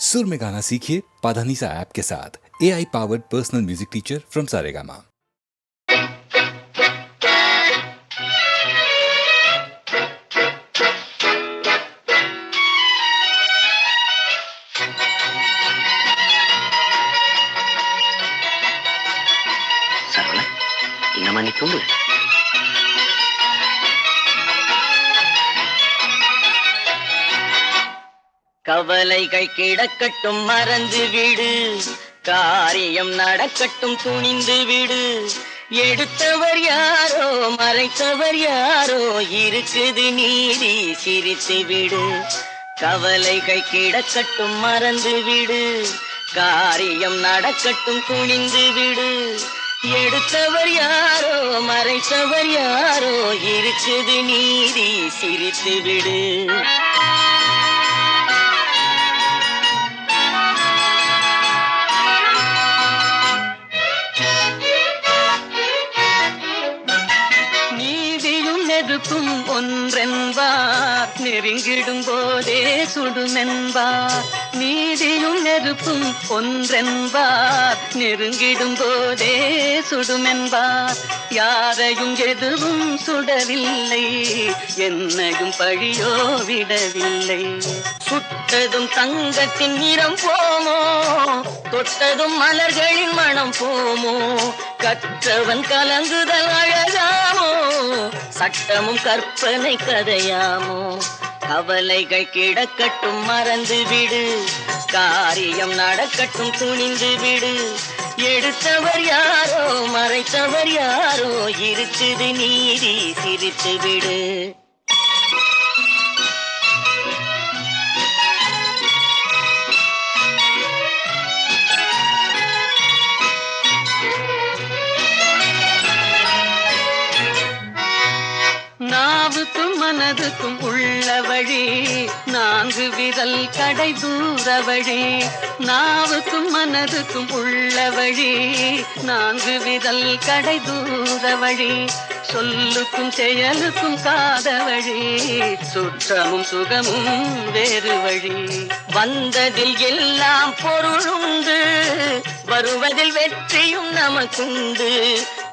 सुर में गाना सीखिए पाधानीसा ऐप के साथ। AI powered personal music teacher from Saregama. Saravana, என்னம்மா நீ தூங்கு. கவலைகள் கிடக்கட்டும் மறந்து விடு, காரியம் நடக்கட்டும் துணிந்து விடு. எடுத்தவர் யாரோ மறைத்தவர் யாரோ, இருக்குது நீதி சிரித்து விடு. கவலைகள் கிடக்கட்டும் மறந்து விடு, காரியம் நடக்கட்டும் துணிந்து விடு. எடுத்தவர் யாரோ மறைத்தவர் யாரோ, இருக்குது நீதி சிரித்து விடு. நெருப்பும் ஒன்றென்பார், நெருங்கிடும் போதே சுடுமென்பார். நீதியும் நெருப்பும் ஒன்றென்பார், நெருங்கிடும் போதே சுடுமென்பார். யாரையும் எதுவும் சுடவில்லை, என்னையும் பழியோ விடவில்லை. சுட்டதும் தங்கத்தின் நிறம் போமோ, தொட்டதும் மலர்களின் மனம் போமோ. கற்றவன் கலங்குதல் அழகாமோ, சட்டமும் கற்பனை கதையாமோ. கவலைகள் கிடக்கட்டும் மறந்து விடு, காரியம் நடக்கட்டும் துணிந்து விடு. எடுத்தவர் யாரோ மறைத்தவர் யாரோ, இருக்குது நீதி சிரித்து விடு. நாவுக்கும் மனதுக்கும் உள்ள வழி, நான்கு விரல் கடை தூர வழி. நாவுக்கும் மனதுக்கும் உள்ள வழி, நான்கு விரல் கடை தூர வழி. சொல்லுக்கும் செயலுக்கும் காத வழி, சுற்றமும் சுகமும் வேறு வழி. வந்ததில் எல்லாம் பொருளுண்டு, வருவதில் வெற்றியும் நமக்குண்டு.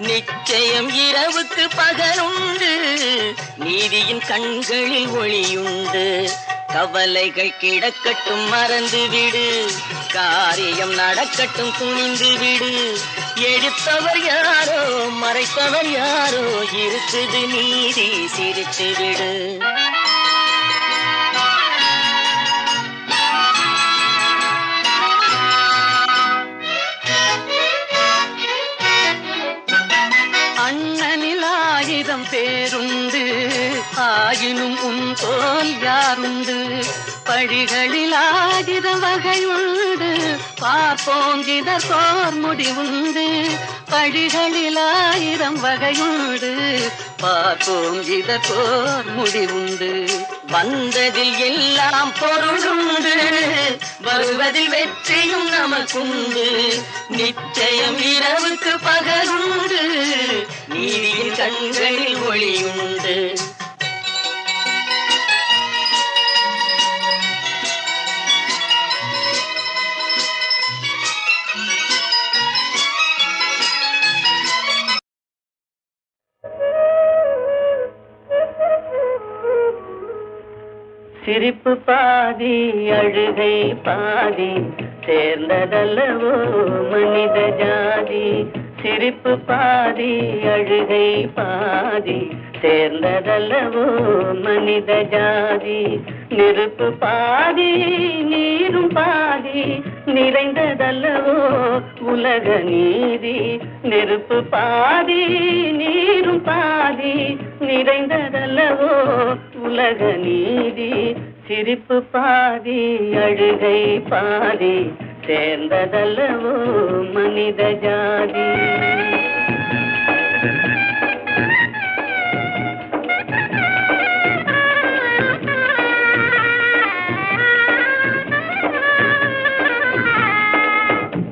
நிச்சயம் இரவுக்கு பகலுண்டு, நீதியின் கண்களில் ஒளியுண்டு. கவலைகள் கிடக்கட்டும் மறந்து விடு, காரியம் நடக்கட்டும் துணிந்து விடு. எடுத்தவர் யாரோ மறைத்தவர் யாரோ, இருக்குது நீதி சிரித்து விடு. அண்ணனில் 1000 பேருண்டு, ஆயினும் உன் போல் யாருண்டு. பழிகளில் 1000 வகையுண்டு, பார்ப்போம் இதற்கோர் முடிவுண்டு. பழிகளில் 1000 வகையுண்டு, பார்ப்போம் இதற்கோர் முடிவுண்டு. வந்ததில் எல்லாம் பொருளுண்டு, வருவதில் வெற்றியும் நமக்குண்டு. நிச்சயம் இரவுக்கு பகலுண்டு, நீதியின் கண்களில் ஒளியுண்டு. சிரிப்பு பாதி அழுகை பாதி, சேர்ந்ததல்லவோ மனித ஜாதி. சிரிப்பு பாதி அழுகை பாதி, சேர்ந்ததல்லவோ மனித ஜாதி. நெருப்பு பாதி நீரும் பாதி, நிறைந்ததல்லவோ உலக நீதி. நெருப்பு பாதி நீரும் பாதி, நிறைந்ததல்லவோ உலக நீதி. சிரிப்பு பாதி அழுகை பாதி, சேர்ந்ததல்லவோ மனித ஜாதி.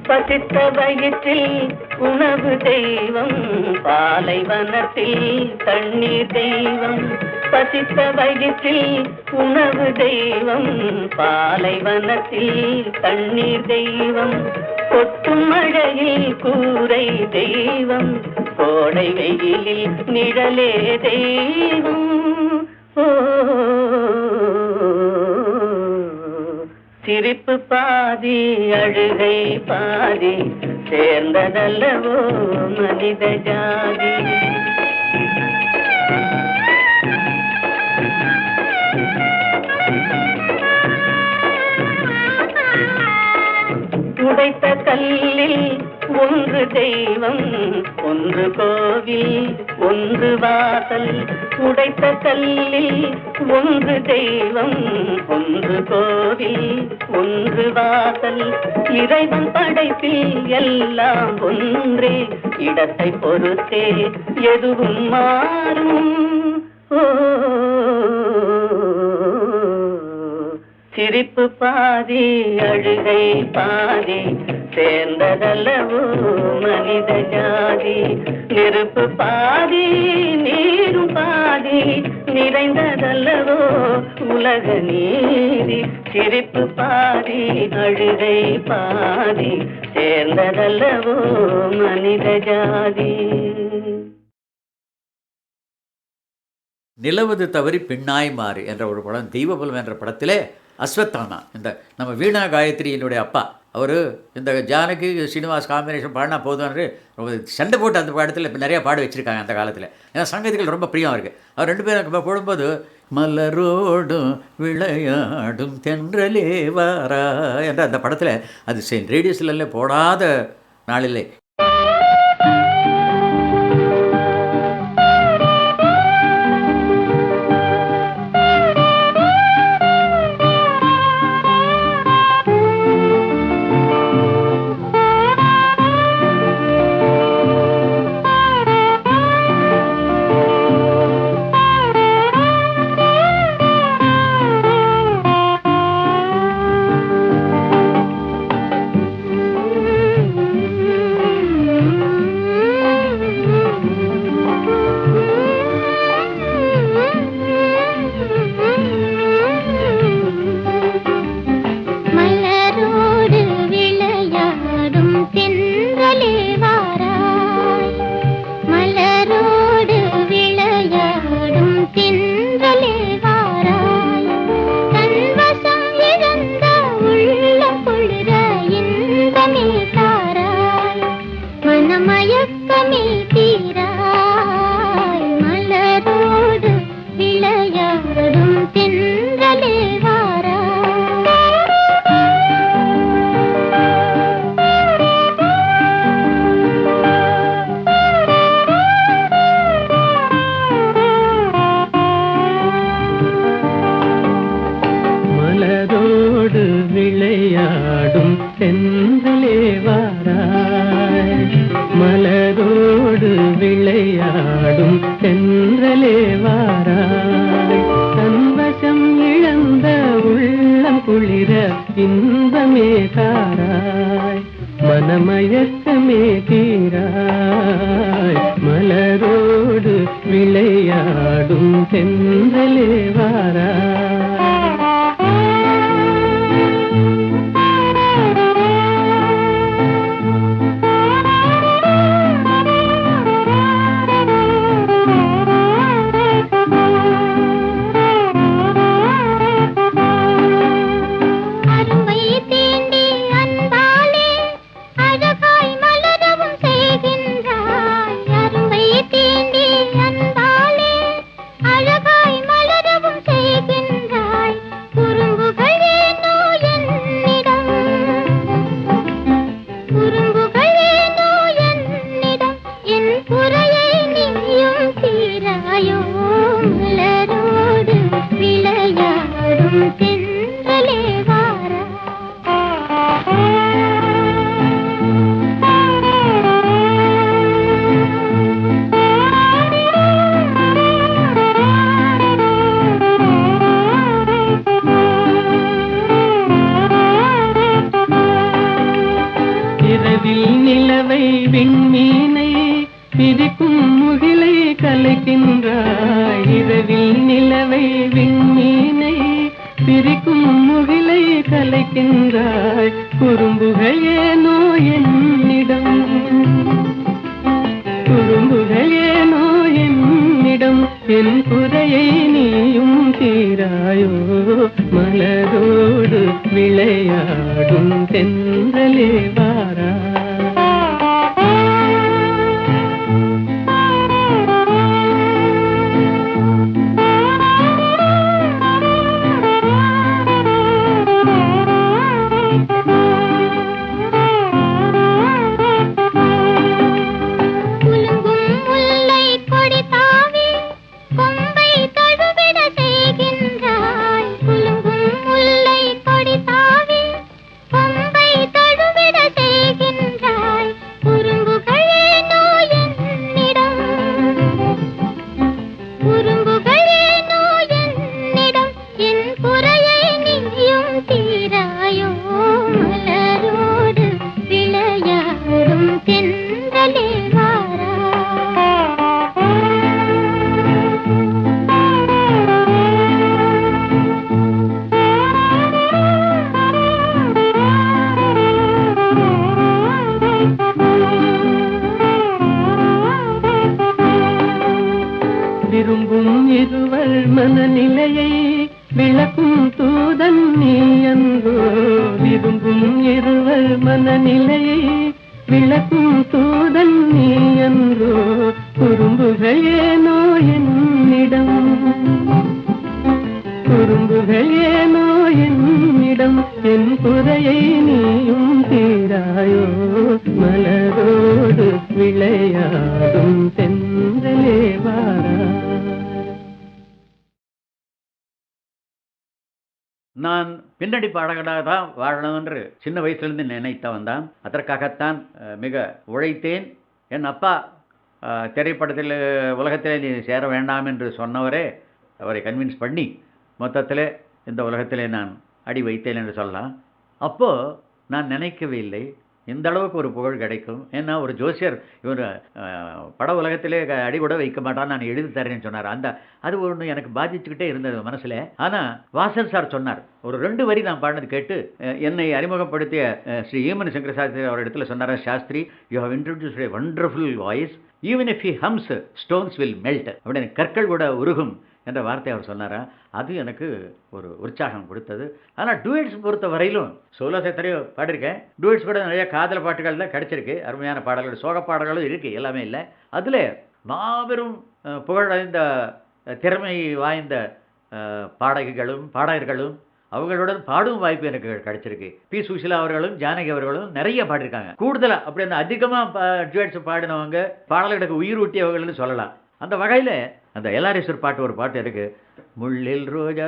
பசித்த வயிற்றில் உணவு தெய்வம், பாலைவனத்தில் தண்ணீர் தெய்வம். பசித்த வயிற்றில் உணவு தெய்வம், பாலைவனத்தில் தண்ணீர் தெய்வம், கொட்டும் மழையில் கூரை தெய்வம், கோடை வெயிலில் நிழலே தெய்வம். ஓ, சிரிப்பு பாதி அழுகை பாதி சேர்ந்ததல்லவோ மனித ஜாதி. உடைத்த கல்லில் ஒன்று தெய்வம், ஒன்று கோவில், ஒன்று வாசல். உடைத்த கல்லில் ஒன்று தெய்வம், ஒன்று கோவில், ஒன்று வாசல். இறைவன் படைப்பில் எல்லாம் ஒன்றே, இடத்தை பொறுத்தே எதுவும் மாறும். ஓ, சிரிப்பு பாதி அழுகை பாதி சேர்ந்ததல்லவோ மனித ஜாதி. நெருப்பு பாதி நீரும் பாதி நிறைந்ததல்லவோ உலக நீதி. சிரிப்பு பாதி அழுகை பாதி சேர்ந்ததல்லவோ மனித ஜாதி. நிலவது தவறி பெண்ணாய் மாறு என்ற ஒரு படம், தெய்வபலம் என்ற படத்திலே அஸ்வத்தானா, இந்த நம்ம வீணா காயத்ரியினுடைய அப்பா, அவர் இந்த ஜானகி ஸ்ரீனிவாஸ் காம்பினேஷன் பாடினா போதும்னு ரொம்ப சண்டை போட்டு அந்த படத்தில் இப்போ நிறையா பாட வச்சுருக்காங்க அந்த காலத்தில். ஏன்னா சங்கதிகள் ரொம்ப பிரியம் இருக்குது. அவர் ரெண்டு பேரும் போடும்போது மலரோடும் விளையாடும் தென்றலே வாரா என்ற அந்த படத்தில் அது ரேடியோஸ்ல போடாத நாளில்லை. விண்மீனை பிரிக்கும் முகிலை கலைக்கின்றாய். இரவில் நிலவை விண்மீனை பிரிக்கும் முகிலை கலைக்கின்றாய். குறும்புகள் ஏனோ என்னிடம், குறும்புகள் ஏனோ என்னிடம். என் குறையை நீயும் தீராயோ. மலரோடு விளையாடும் தென்றலே வாரா. விரும்பும் இருவர் மனநிலையை விளக்கும் தூதன் நீ அன்றோ. விரும்பும் இருவர் மனநிலையை விளக்கும் தூதன் நீ அன்றோ. குறும்புகள் ஏனோ என்னிடம், குறும்புகள் ஏனோ என்னிடம். என் குறையை நீயும் தீராயோ. மலரோடு விளையாடும் தென்றலே வாரா. நான் பின்னணி பாடகனாக தான் வாழணும் என்று சின்ன வயசுலேருந்து நினைத்தவன் தான். அதற்காகத்தான் மிக உழைத்தேன். என் அப்பா திரைப்படத்தில் உலகத்திலே நீ சேர வேண்டாம் என்று சொன்னவரே அவரை கன்வின்ஸ் பண்ணி மொத்தத்தில் இந்த உலகத்திலே நான் அடி வைத்தேன் என்று சொல்லலாம். அப்போது நான் நினைக்கவே இல்லை இந்த அளவுக்கு ஒரு புகழ் கிடைக்கும். ஏன்னா ஒரு ஜோசியர் இவர் பட உலகத்திலே அடி கூட வைக்க மாட்டான், நான் எழுதி தரேன்னு சொன்னார். அது ஒன்று எனக்கு பாதிச்சுக்கிட்டே இருந்தது மனசில். ஆனால் வாசன் சார் சொன்னார், ஒரு 2 வரி நான் பாடினது கேட்டு என்னை அறிமுகப்படுத்திய ஸ்ரீ ஈமன் சங்கர சாஸ்திரி அவர் இடத்துல சொன்னார், Sastri you have introduced a wonderful voice, even if he hums stones will melt, அப்படின்னு கற்கள் கூட உருகும் என்ற வார்த்தை அவர் சொன்னாரா. அது எனக்கு ஒரு உற்சாகம் கொடுத்தது. ஆனால் டூயட்ஸ் பொறுத்த வரையிலும் சோலோஸ் எத்தனையோ பாடியிருக்கேன். டூயட்ஸ் கூட நிறைய காதல் பாட்டுகள் தான் கிடச்சிருக்கு. அருமையான பாடல்கள், சோக பாடல்களும் இருக்குது, எல்லாமே இல்லை. அதில் மாபெரும் புகழடைந்த திறமை வாய்ந்த பாடகர்களும் அவங்களுடன் பாடும் வாய்ப்பு எனக்கு கிடைச்சிருக்கு. பி சுஷிலா அவர்களும் ஜானகி அவர்களும் நிறைய பாடியிருக்காங்க. கூடுதலாக அப்படி அந்த அதிகமாக டூயட்ஸ் பாடினவங்க, பாடல்களுக்கு உயிர் ஊட்டியவர்கள்னு சொல்லலாம். அந்த வகையில் அந்த எல்ஆர்எஸ்வர் பாட்டு ஒரு பாட்டு இருக்குது, முள்ளில் ரோஜா,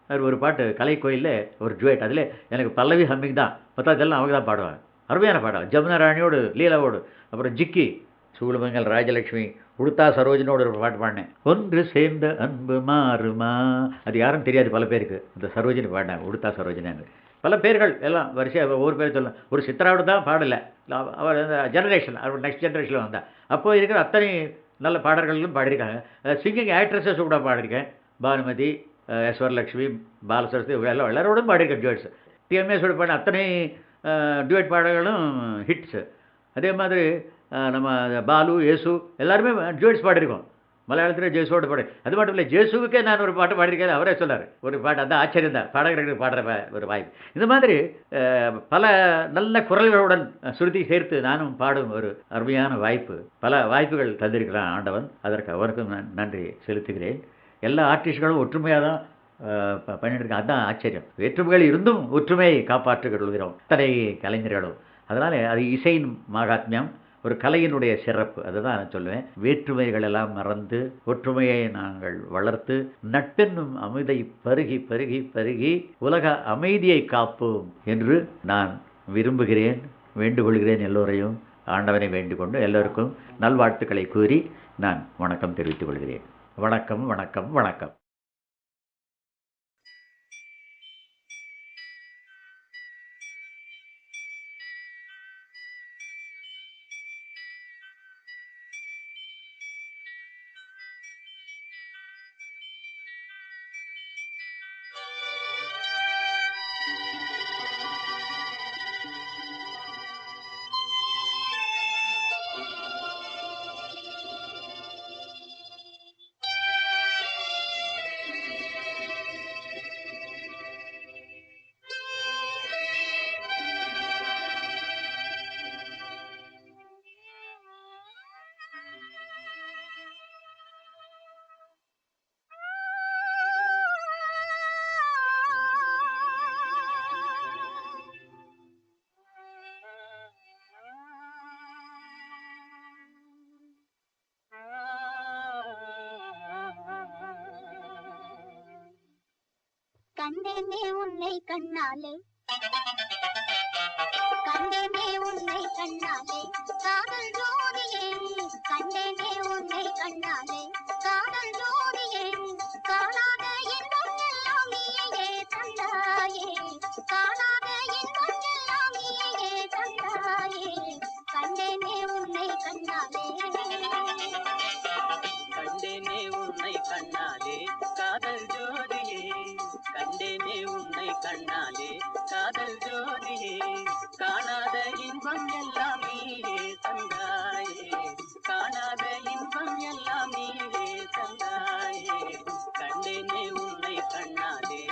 அது ஒரு பாட்டு கலைக்கோயிலில் ஒரு ஜுவேட். அதில் எனக்கு பல்லவி ஹம்மிங் தான், மற்றதெல்லாம் அவங்க தான் பாடுவாங்க. அருமையான பாடம். ஜமுனா ராணியோடு லீலாவோடு, அப்புறம் ஜிக்கி சூளுமங்கல் ராஜலட்சுமி, உடுத்தா சரோஜனோடு ஒரு பாட்டு பாடினேன், ஒன்று சேர்ந்த அன்பு மாறுமா. அது யாரும் தெரியாது பல பேருக்கு. அந்த சரோஜினி பாடினாங்க, உடுத்தா சரோஜினாங்க. பல பேர்கள் எல்லாம் வரிசையாக ஒவ்வொரு பேர் சொல்லலாம். ஒரு சித்ராவோடு தான் பாடலை, அவர் அந்த ஜெனரேஷன், அவர் நெக்ஸ்ட் ஜெனரேஷனில் வந்தால். அப்போது இருக்கிற அத்தனை நல்ல பாடல்களும் பாடியிருக்காங்க. சிங்கிங் ஆக்ட்ரஸஸ் கூட பாடியிருக்கேன். பானுமதி, ஈஸ்வரலட்சுமி, பாலசரஸ்வதி எல்லாரோடும் பாடியிருக்கேன் டியூட்ஸ். டிஎம்எஸோடு பாடின அத்தனை டியூட் பாடல்களும் ஹிட்ஸு. அதே மாதிரி நம்ம பாலு, ஏசு எல்லாருமே டியூட்ஸ் பாடியிருக்கோம். மலையாளத்தில் ஜேசுவோட பாடு. அது மட்டும் இல்லை, ஜேசுவுக்கே நான் ஒரு பாட்டு பாடியிருக்கேன், அவரே சொன்னார் ஒரு பாட்டு. அந்த ஆச்சரியம் தான், பாடகர்களுக்கு பாடுற ஒரு வாய்ப்பு. இந்த மாதிரி பல நல்ல குரல்களுடன் சுருதி சேர்த்து நானும் பாடும் ஒரு அருமையான வாய்ப்பு, பல வாய்ப்புகள் தந்திருக்கிறான் ஆண்டவன். அதற்கு அவருக்கும் நான் நன்றி செலுத்துகிறேன். எல்லா ஆர்டிஸ்ட்களும் ஒற்றுமையாக தான் பண்ணிட்டு இருக்கேன். அதுதான் ஆச்சரியம். வேற்றுமைகள் இருந்தும் ஒற்றுமையை காப்பாற்றுகிறோம் அத்தனை கலைஞர்களும். அதனால் அது இசையின் மகாத்மியம், ஒரு கலையினுடைய சிறப்பு. அதுதான் நான் சொல்லுவேன். வேற்றுமைகள் எல்லாம் மறந்து ஒற்றுமையை நாங்கள் வளர்த்து நட்பென்னும் அமிர்தை பருகி பருகி பருகி உலக அமைதியை காப்போம் என்று நான் விரும்புகிறேன், வேண்டுகொள்கிறேன். எல்லோரையும் ஆண்டவனை வேண்டிக்கொண்டு எல்லோருக்கும் நல்வாழ்த்துக்களை கூறி நான் வணக்கம் தெரிவித்துக் கொள்கிறேன். வணக்கம், வணக்கம், வணக்கம். கண்டேனே உன்னை கண்ணாலே கண்டேனே உன்னை கண்ணாலே காதல் ஜோதியே கண்டேனே உன்னை கண்ணாலே காதல் ஜோதியே காணாத இன்பம் எல்லாம் நீயே தந்தாயே காணாத இன்பம் எல்லாம் நீயே தந்தாயே கண்டேனே உன்னை கண்ணாலே கண்டேனே உன்னை கண்ணாலே காதல் ஜோதியே கண்டேனே உன்னை கண்ணாலே காதல் ஜோதியே காணாத இன்பம் எல்லாம் நீயே தந்தாயே காணாத இன்பம் எல்லாம் நீயே தந்தாயே கண்டேனே உன்னை கண்ணாலே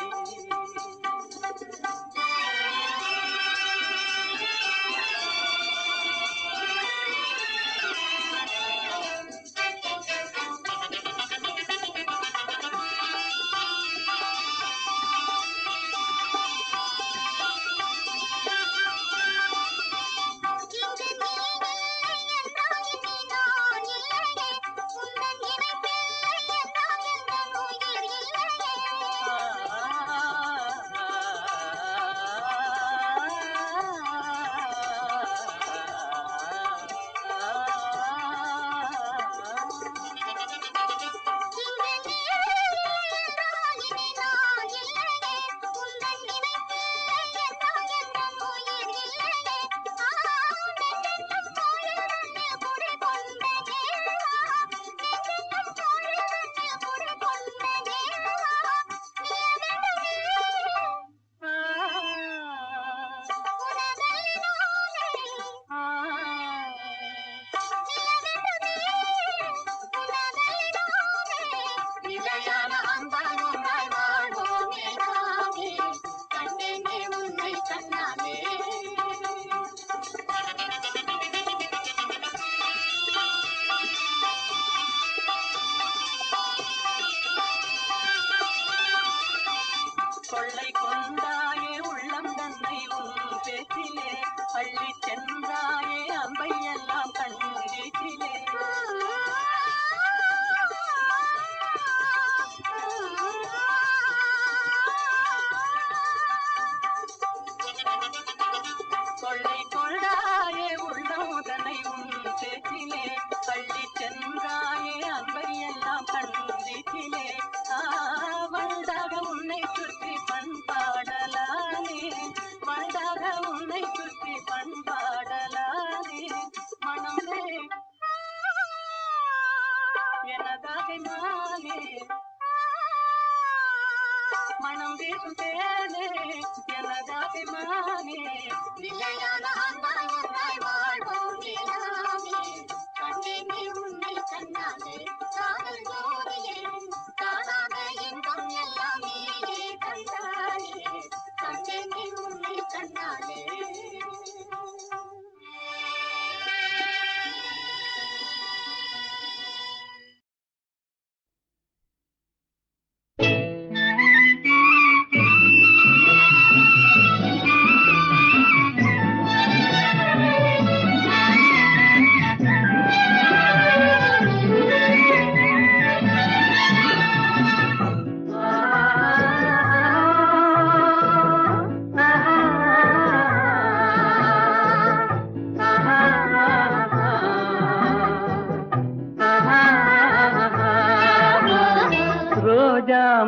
கொள்ளை கொண்டாயே உள்ளம் தன்னை உன் பேச்சிலே அள்ளி சென்றாயே அம்பை எல்லாம் கண்ணீச்சிலே கொள்ளை கொண்டாயே உள்ளம் தன்னை உன் பேச்சிலே அள்ளி சென்றாயே அம்பை எல்லாம் கண்ணீச்சிலே வந்தாக உன்னை சுற்றி பண்பாடலானே வந்தாக உன்னை சுற்றி பண்பாடலானே மனமே எனதாக நானே மனம் வீசும் தேனே எனதாக நானே நிலையான அன்பாய் ஒன்றாய் வாழ்வோம் நீலாமே கண்டேனே உன்னை கண்ணாலே காதல் ஜோதியே காணாத இன்பம் எல்லாம் நீயே தந்தாயே கண்டேனே உன்னை கண்ணாலே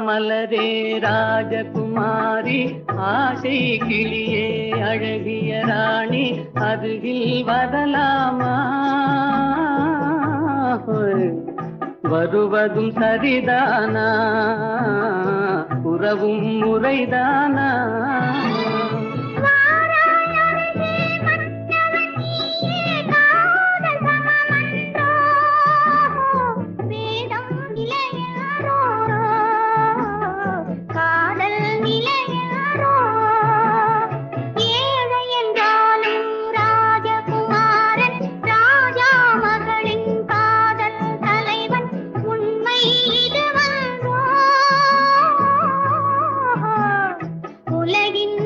மலரே ராஜகுமாரி ஆசை கிளியே அழகிய ராணி அருகில் வரலாமா வருவதும் சரிதானா உறவும் முறைதானா உலகின்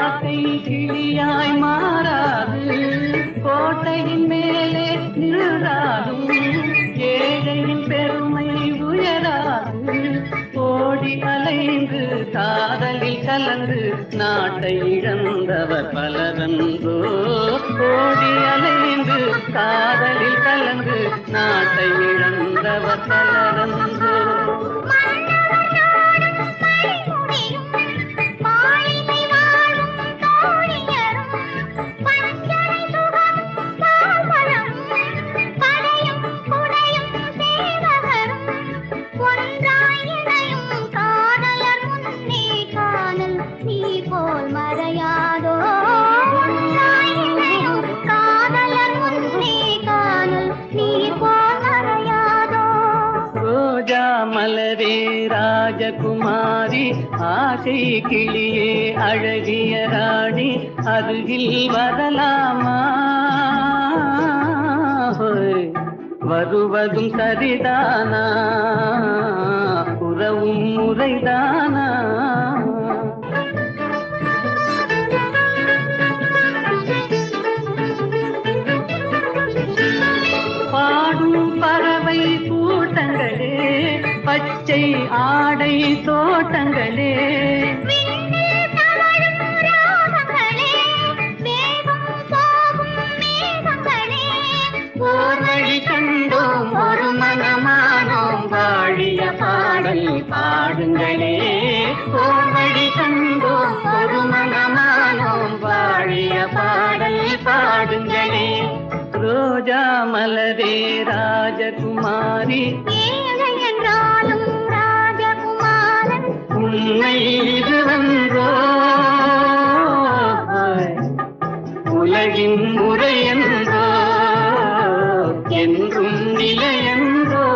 காக்கை கிளியாய் மாறாது, கோட்டையின் மேலே நின்றாலும் ஏழையின் பெருமை உயராது. ஓடி அலைந்து காதலில் கலந்து நாட்டை இழந்தவர் பலரன்றோ. ஓடி அலைந்து காதலில் கலந்து நாட்டை இழந்தவர் பலரன்றோ. மலரே ராஜகுமாரி, ஆசை கிளியே அழகிய ராணி, அருகில் வரலாமா? வருவதும் சரிதானா, உறவும் முறைதானா? பாடும் பறவை கூட்டங்களே, பச்சை ஆடை தோட்டங்களே, ஓர் வழி கண்டோம் ஒரு மனமானோம், வாழிய பாடல் பாடுங்களே. ஓர் வழி கண்டோம் ஒரு மனமானோம், வாழிய பாடல் பாடுங்களே. ரோஜா மலரே ராஜகுமாரி, ஏழை என்றாலும் ராஜகுமாரன், உண்மை இது வென்றோ. உலகின் முறை என்றோ, என்றும் நிலை என்றோ.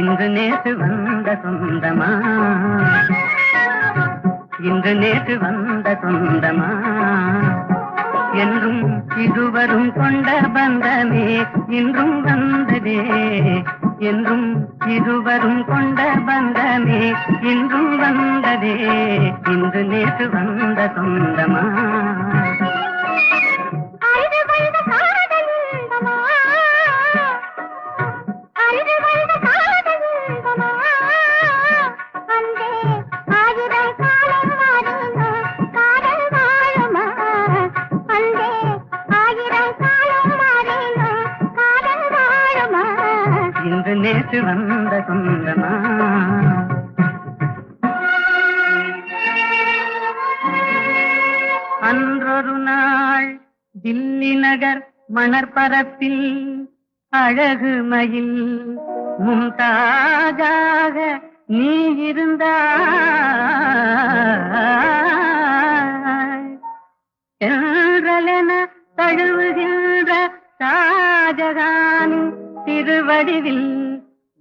இன்று நேற்று வந்த சொந்தமா, இன்று நேற்று வந்த சொந்தமா, என்றும் இதுவரும் கொண்ட பந்தமே இன்றும் வந்ததே. என்றும் இதுவரும் கொண்ட பந்தமே இன்றும் வந்ததே. இன்று நேற்று வந்த சொந்தமா. இன்று நேற்று வந்த சொந்தமா. அன்றொரு நாள் தில்லி நகர் மணற்பரப்பில் அழகு மயில் மும்தாஜாக நீ இருந்தாய். என்றலென தழுவுகின்ற ஷாஜகானின் திருவடிவில்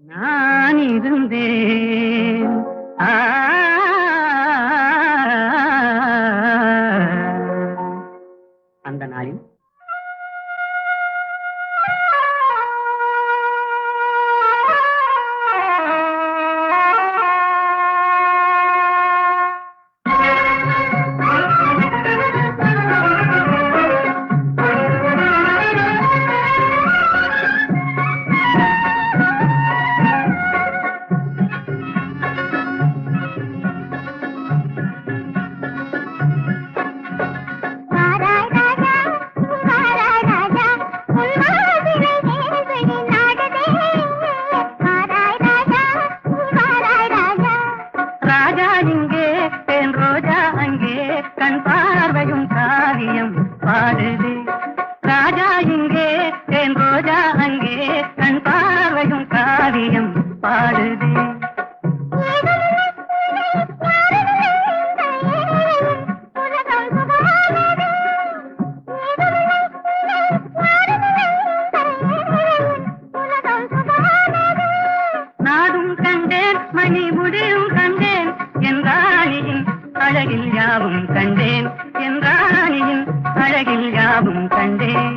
நான் இருந்தேன். அந்த நாளில் அழகில் யாவும் கண்டேன்.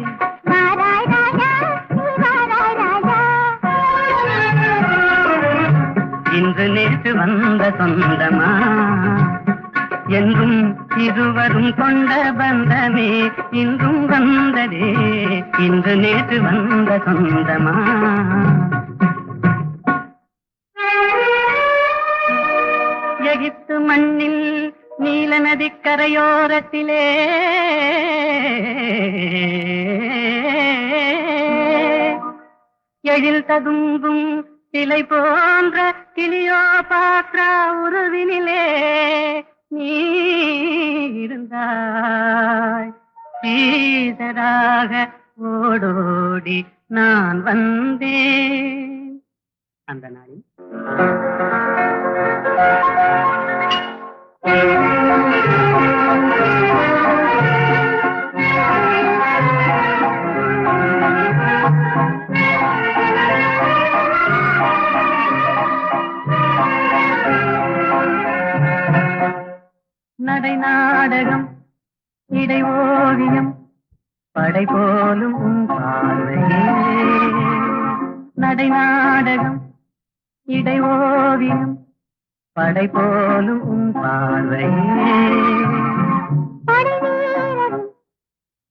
வாராய் ராஜா வாராய் ராஜா. இன்று நேற்று வந்த சொந்தமா என்றும் இருவரும் கொண்ட பந்தமே இன்றும் வந்ததே. இன்று நேற்று வந்த சொந்தமா. எகிப்து மண்ணில் நீல நதிக்கரையோரத்திலே எழில் ததும்பும் சிலை போன்ற கிளியோபாத்ரா உருவினிலே நீ இருந்தாய். சீதராக ஓடோடி நான் வந்தேன். அந்த நாளில் நடை நாடகம் இடை ஓவியம் படை போலும் உன் பார்வையே. நடை நாடகம் இடை ஓவியம் படை போலும் உன் பார்வையே. படை வீரரின்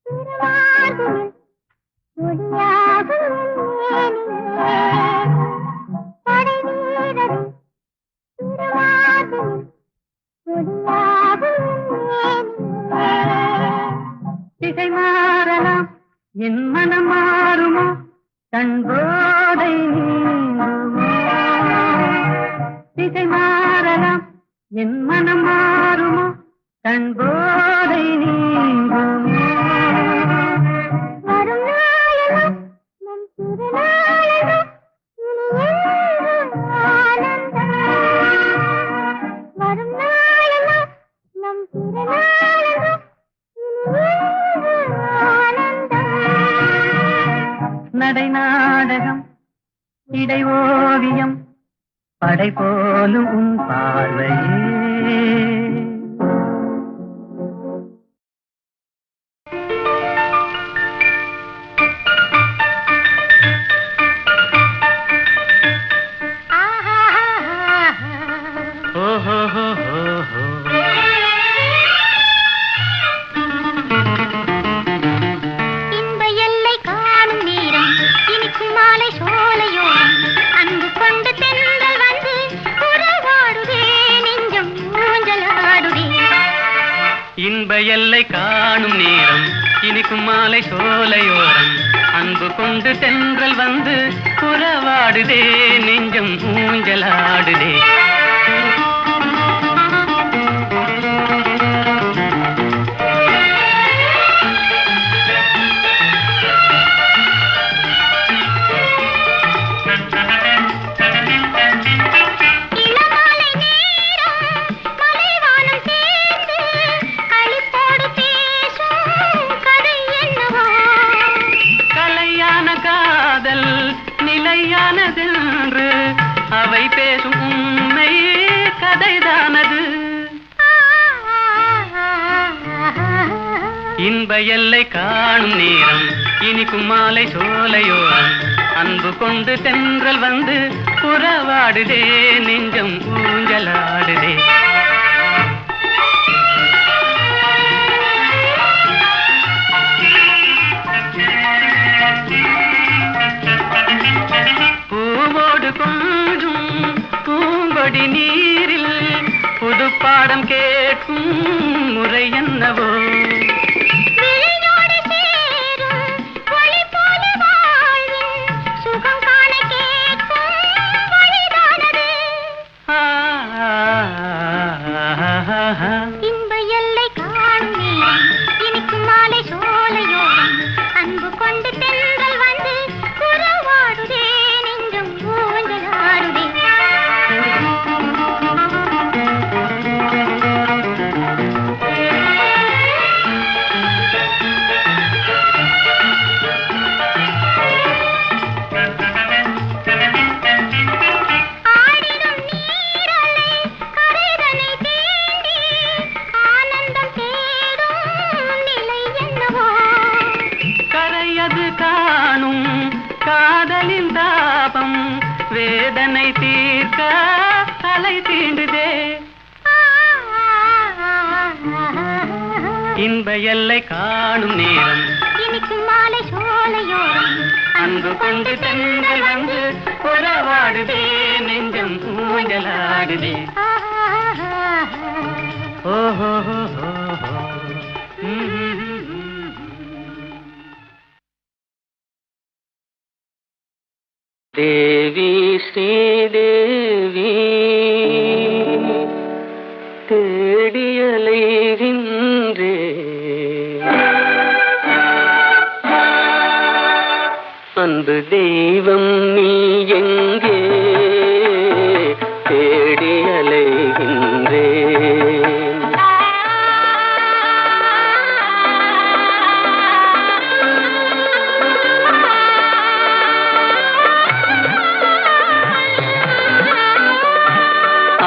திருவாதில் ஒளியாகும் மேனியே. படை வீரரின் திருவாதில் ஒளியாகும் மேனியே. திசை மாறலாம் என் மனம் மாறுமோ கண்போதை நீங்குமோ. திசை மாறலாம் என் மனம் மாறுமோ கண்போதை நீங்குமோ. வரும் நாளெல்லாம் நம் திருநாளெல்லாம் இனி என்றும் ஆனந்தம். வரும் நாளெல்லாம் நம் திருநாளெல்லாம் இனி என்றும் ஆனந்தம். நடை நாடகம் இடை ஓவியம் படை போலும் உன் பார்வையே. இன்ப எல்லை காணும் நேரம் இனிக்கும் மாலை சோலையோரம் அன்பு கொண்டு தென்றல் வந்து உறவாடுதே நெஞ்சம் ஊஞ்சலாடுதே. இன்ப எல்லை காணும் நேரம் இனிக்கும் மாலை சோலையோரம் அன்பு கொண்டு தென்றல் வந்து உறவாடுதே நெஞ்சம் ஊஞ்சலாடுதே. இளமாலை நேரம் மலைவானம் சேர்ந்து களிப்போடு பேசும் கதை என்னவோ. கலையான காதல் நிலையானதென்று அவை பேசும் உண்மை கதைதானது. இன்ப எல்லை காணும் நேரம் இனிக்கும் மாலை சோலையோரம் அன்பு கொண்டு தென்றல் வந்து உறவாடுதே நெஞ்சம் ஊஞ்சலாடுதே. பூவோடு கொஞ்சும் பூங்கொடி நீரில் புது பாடம் கேட்கும் முறை என்னவோ. விழியோடு சேரும் ஒளி போல வாழ்வின் சுகம் காண கேட்கும் வழிதானது. ஆ காதலின் தாபம் வேதனை தீர்க்க அலை தீண்டுதே. இன்ப எல்லை காணும் நேரம் இனிக்கும் மாலை சோலையோரம் அன்பு கொண்டு தென்றல் வந்து உறவாடுதே, நெஞ்சம் ஊஞ்சலாடுதே. ஓஹோ தேவி ஸ்ரீதேவி தேடியலைகின்றே, அன்பு தெய்வம் நீ எங்கே தேடியலைகின்றே.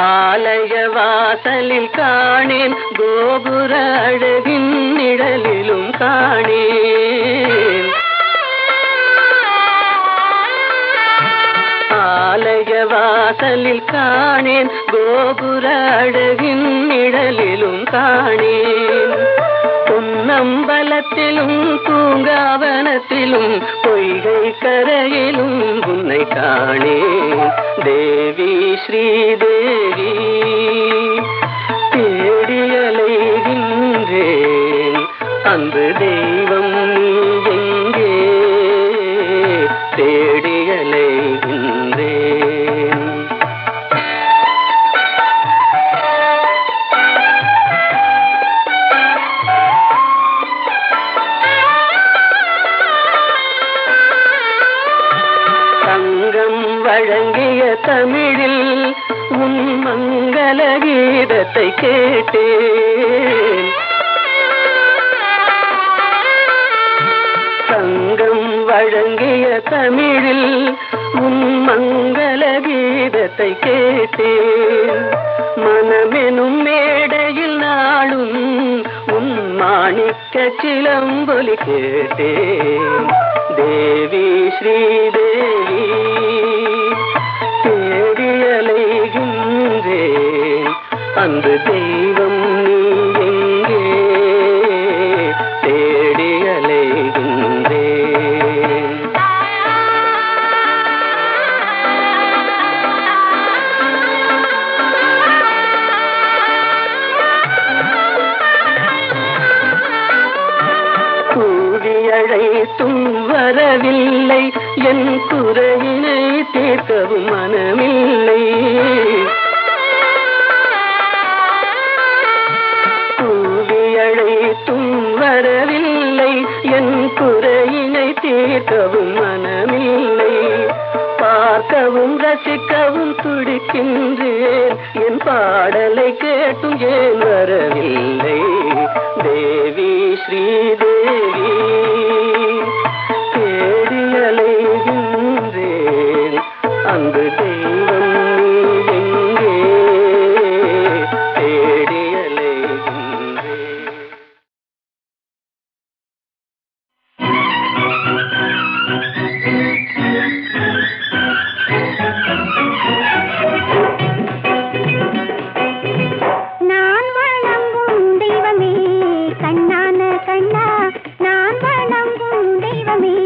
ஆலய வாசலில் காணேன், கோபுர அழகின் நிழலிலும் காணேன். ஆலய வாசலில் காணேன், கோபுர அழகின் நிழலிலும் காணேன். பொன்னம்பலத்திலும் பூங்காவனத்திலும் பொய்கை கரையிலும் உன்னை காணேன். தேவி ஸ்ரீதேவி தேடியலைகின்றேன், அன்பு தெய்வம் நீ எங்கே தேடியலைகின்றேன். தங்கம் வழங்கிய தமிழில் உன் மங்கள கீதத்தை கேட்டேன். தங்கம் வழங்கிய தமிழில் உன் மங்கள கீதத்தை கேட்டேன். மனமெனும் மேடையில் நாளும் உன் மாணிக்க சிலம்பொலி கேட்டேன். தேவி ஸ்ரீதேவி தேடியலைகின்றேன், அன்பு தெய்வம் நீ எங்கே தேடியலைகின்றேன். கூவியழைத்தும் வரவில்லை, என் குறையினை தீர்க்கவும் மனமில்லை. கூவியழைத்தும் வரவில்லை, என் குறையினை தீர்க்கவும் மனமில்லை. பார்க்கவும் ரசிக்கவும் துடிக்கின்றேன், என் பாடலை கேட்டும் ஏன் வரவில்லை. தேவி ஸ்ரீதேவி தேடியலைகின்றேன், அன்பு தெய்வம் நீ எங்கே தேடியலைகின்றேன். நான் வணங்கும் தெய்வமே கண்ணான கண்ணா, நான் வணங்கும் தெய்வமே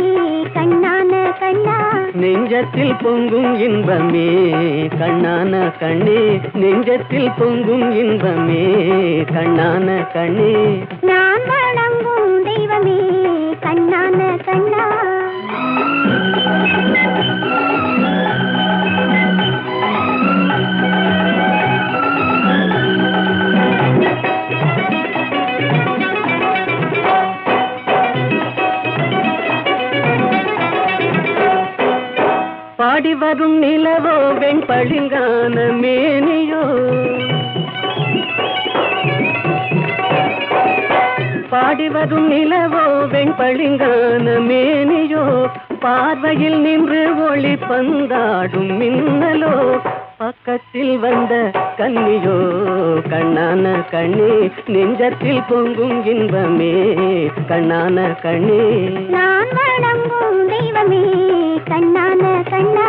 கண்ணான கண்ணா. நெஞ்சத்தில் பொங்கும் இன்பமே கண்ணான கண்ணே, நெஞ்சத்தில் பொங்கும் இன்பமே கண்ணான கண்ணே. நான் வணங்கும் தெய்வமே கண்ணான கண்ணா. பாடி வரும் நிலவோ வெண்பளிங்கான மேனியோ, பாடி வரும் நிலவோ வெண்பளிங்கான மேனியோ, பார்வையில் நின்று ஒளி பந்தாடும் மின்னலோ, பக்கத்தில் வந்த கன்னியோ கண்ணான கண்ணே நெஞ்சத்தில் பொங்கும் இன்பமே கண்ணான கண்ணே நான் வணங்கும் தெய்வமே கண்ணான கண்ணா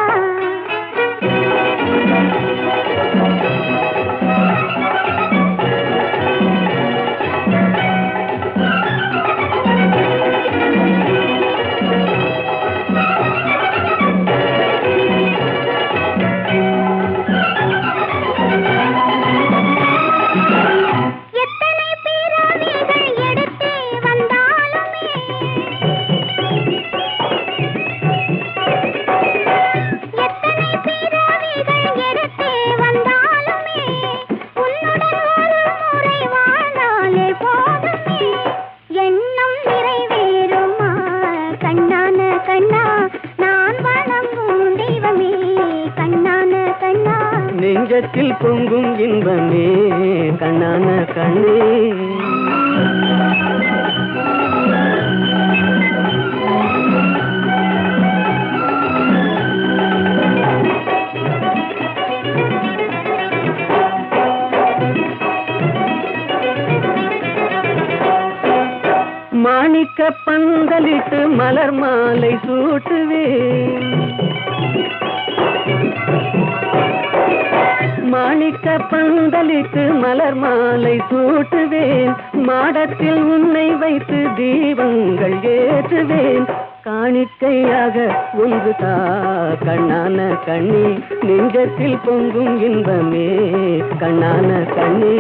நெஞ்சத்தில் பொங்கும் இன்பமே கண்ணான கண்ணே மாணிக்க பந்தலிட்டு மலர் மாலை சூட்டுவேன் மாணிக்க பந்தலிட்டு மலர் மாலை சூட்டுவேன் மாடத்தில் உன்னை வைத்து தீபங்கள் ஏற்றுவேன் காணிக்கையாக ஒன்று தா கண்ணான கண்ணே நெஞ்சத்தில் பொங்கும் இன்பமே கண்ணான கண்ணே